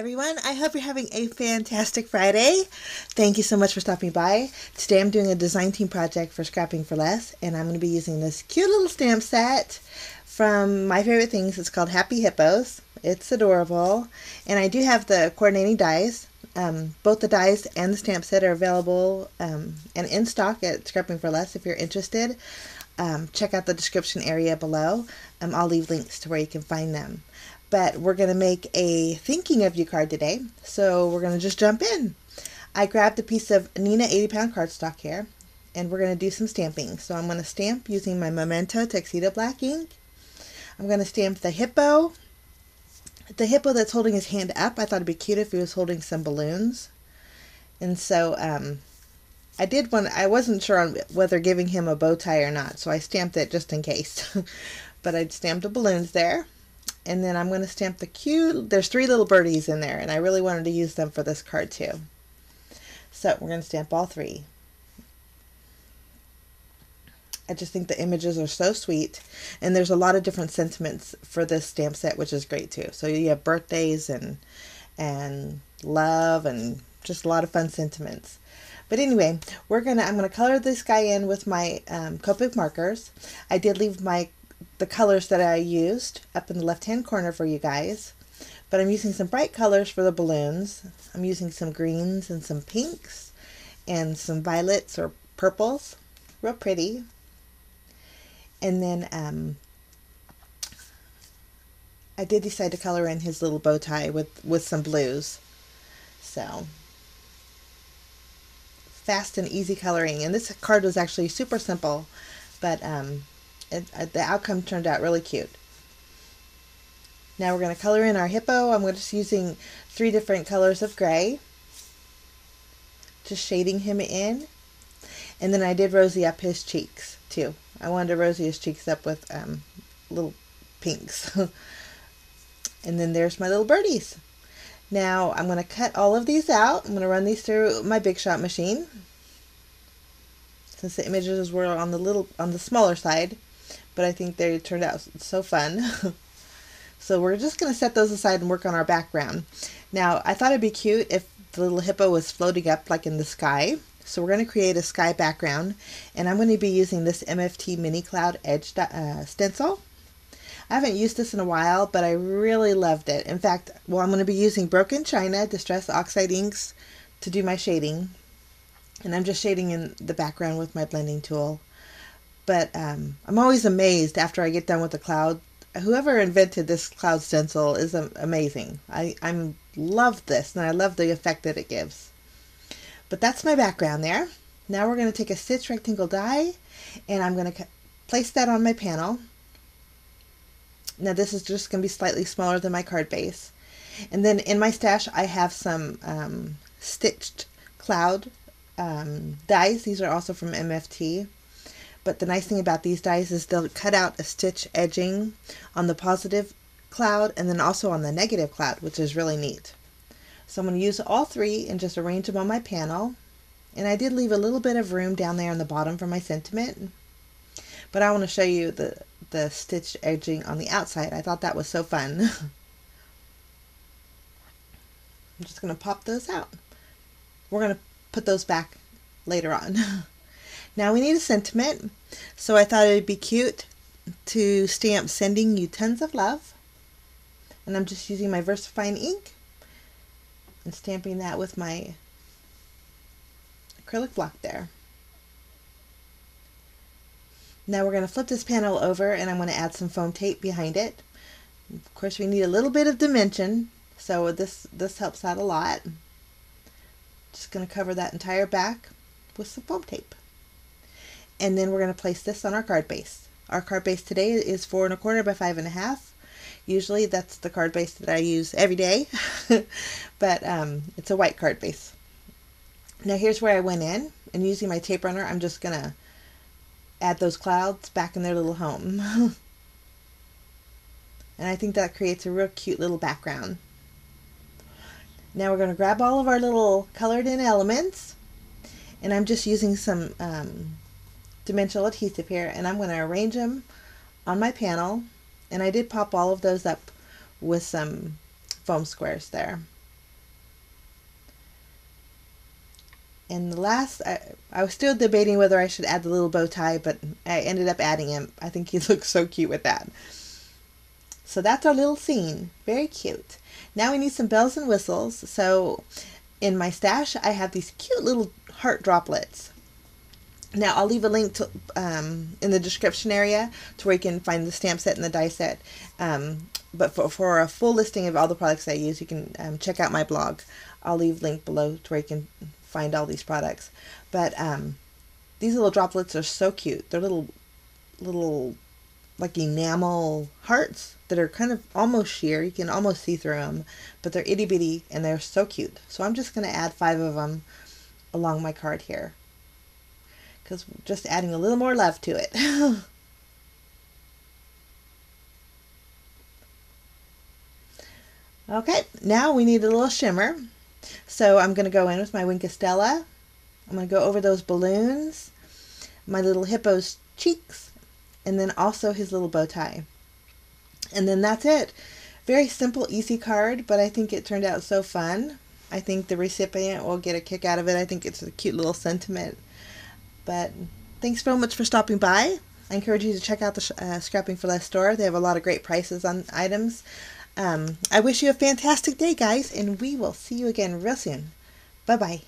everyone. I hope you're having a fantastic Friday. Thank you so much for stopping by. Today I'm doing a design team project for Scrapping for Less, and I'm going to be using this cute little stamp set from My Favorite Things. It's called Happy Hippos. It's adorable, and I do have the coordinating dies. Both the dies and the stamp set are available and in stock at Scrapping for Less if you're interested. Check out the description area below. I'll leave links to where you can find them. But we're going to make a thinking of you card today, so we're going to just jump in. I grabbed a piece of Nina 80-pound cardstock here, and we're going to do some stamping. So I'm going to stamp using my Memento Tuxedo Black ink. I'm going to stamp the hippo that's holding his hand up. I thought it'd be cute if he was holding some balloons. And so I did one. I wasn't sure on whether giving him a bow tie or not, so I stamped it just in case. But I'd stamped the balloons there. And then I'm going to stamp the cute, there's 3 little birdies in there, and I really wanted to use them for this card too. So we're going to stamp all 3. I just think the images are so sweet, and there's a lot of different sentiments for this stamp set, which is great too. So you have birthdays and love and just a lot of fun sentiments. But anyway, I'm gonna color this guy in with my Copic markers. I did leave the colors that I used up in the left-hand corner for you guys, but I'm using some bright colors for the balloons. I'm using some greens and some pinks and some violets or purples, real pretty. And then I did decide to color in his little bow tie with some blues. So fast and easy coloring, and this card was actually super simple, but the outcome turned out really cute. Now we're going to color in our hippo. I'm just using 3 different colors of gray, just shading him in. And then I did rosy up his cheeks too. I wanted to rosy his cheeks up with little pinks. And then there's my little birdies. Now I'm going to cut all of these out. I'm going to run these through my Big Shot machine, since the images were on the smaller side. But I think they turned out so fun. So we're just going to set those aside and work on our background. Now, I thought it'd be cute if the little hippo was floating up like in the sky. So we're going to create a sky background, and I'm going to be using this MFT Mini Cloud Edge stencil. I haven't used this in a while, but I really loved it. In fact, I'm going to be using Broken China Distress Oxide inks to do my shading. And I'm just shading in the background with my blending tool. But I'm always amazed after I get done with the cloud. Whoever invented this cloud stencil is amazing. I love this, and I love the effect that it gives. But that's my background there. Now we're going to take a stitch rectangle die, and I'm going to place that on my panel. Now this is just going to be slightly smaller than my card base. And then in my stash I have some stitched cloud dies. These are also from MFT. But the nice thing about these dies is they'll cut out a stitch edging on the positive cloud and then also on the negative cloud, which is really neat. So I'm going to use all 3 and just arrange them on my panel. And I did leave a little bit of room down there on the bottom for my sentiment. But I want to show you the stitch edging on the outside. I thought that was so fun. I'm just going to pop those out. We're going to put those back later on. Now we need a sentiment, so I thought it'd be cute to stamp Sending You Tons of Love. And I'm just using my VersaFine ink and stamping that with my acrylic block there. Now we're going to flip this panel over, and I'm going to add some foam tape behind it. Of course, we need a little bit of dimension, so this helps out a lot. Just going to cover that entire back with some foam tape. And then we're going to place this on our card base. Our card base today is 4 1/4 by 5 1/2. Usually that's the card base that I use every day, but it's a white card base. Now here's where I went in, and using my tape runner, I'm just going to add those clouds back in their little home. And I think that creates a real cute little background. Now we're going to grab all of our little colored in elements, and I'm just using some dimensional adhesive here, and I'm going to arrange them on my panel. And I did pop all of those up with some foam squares there. And the last, I was still debating whether I should add the little bow tie, but I ended up adding him. I think he looks so cute with that. So that's our little scene. Very cute. Now we need some bells and whistles. So in my stash, I have these cute little heart droplets. Now I'll leave a link to, in the description area to where you can find the stamp set and the die set. But for a full listing of all the products I use, you can check out my blog. I'll leave a link below to where you can find all these products. But these little droplets are so cute. They're little like enamel hearts that are kind of almost sheer. You can almost see through them, but they're itty bitty and they're so cute. So I'm just going to add 5 of them along my card here, because just adding a little more love to it. Okay, now we need a little shimmer. So I'm going to go in with my Wink of Stella. I'm going to go over those balloons, my little hippo's cheeks, and then also his little bow tie. And then that's it. Very simple, easy card, but I think it turned out so fun. I think the recipient will get a kick out of it. I think it's a cute little sentiment. But thanks so much for stopping by. I encourage you to check out the Scrapping for Less store. They have a lot of great prices on items. I wish you a fantastic day, guys, and we will see you again real soon. Bye-bye.